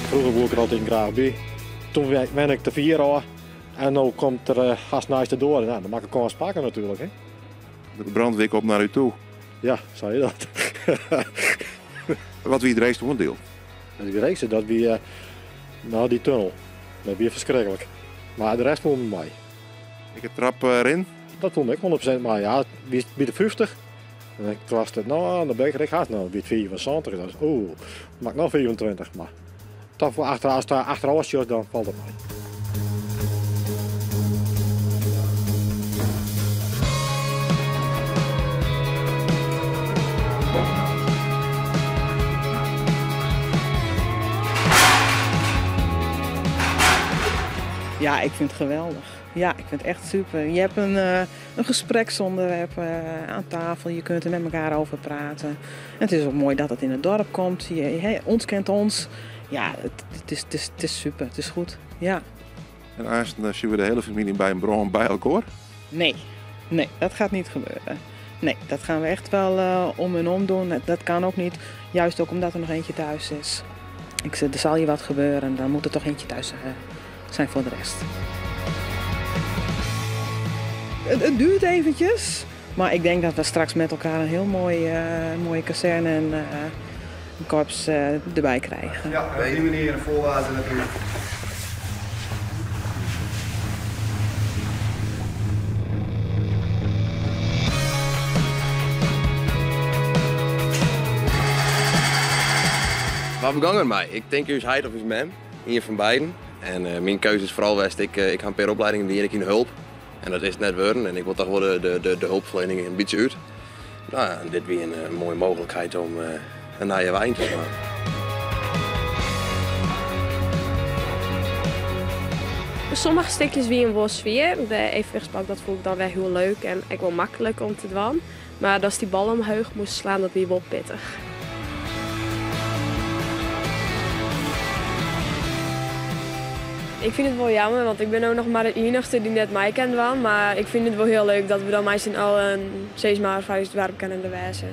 Vroeger woonde ik er altijd in Graafby. Toen ben ik te 4 jaar en nu komt er haast naast de door. Nou, dan mag ik gewoon spaken natuurlijk. Hè? De brandweer op naar u toe. Ja, zei je dat? Wat wie het reisste onderdeel? Het reekste, dat wie die tunnel. Dat weer verschrikkelijk. Maar de rest vond ik mij. Ik heb trap erin. Dat vond ik 100%. Maar ja, wie de 50. En ik was het, nou, dan ben ik recht hard. Nou, wie het 74. Dat is, maak nou 24. Maar toch voor als het achterover is, dan valt het mij. Ja, ik vind het geweldig. Ja, ik vind het echt super. Je hebt een gespreksonderwerp aan tafel. Je kunt er met elkaar over praten. En het is ook mooi dat het in het dorp komt. Ons kent ons. Ja, het is super. Het is goed. Ja. En als zien we de hele familie bij een bron bij elkaar? Nee, dat gaat niet gebeuren. Nee, dat gaan we echt wel om en om doen. Dat kan ook niet. Juist ook omdat er nog eentje thuis is. Ik zeg, er zal hier wat gebeuren. Dan moet er toch eentje thuis zijn voor de rest. Het duurt eventjes, maar ik denk dat we straks met elkaar een heel mooie kazerne en een korps erbij krijgen. Ja, op die manier een voorwaarden natuurlijk. Waar begangen mij? Ik denk is hij of is mem, hier van beiden. En mijn keuze is vooral geweest, ik ga een paar opleidingen die ik in hulp. En dat is het net worden en ik wil toch wel de hulpverlening een beetje uit. Nou ja, dit weer een mooie mogelijkheid om een nieuwe wijn te maken. Sommige stukjes wie een bos sfeer. De evenwichtsbak, dat vond ik dan wel heel leuk en ook wel makkelijk om te doen. Maar als die bal omhoog moest slaan, dat weer wel pittig. Ik vind het wel jammer, want ik ben ook nog maar de enigste die net mij kent. Maar ik vind het wel heel leuk dat we dan meestal al een 6 maart 5 dorp kunnen wijzen.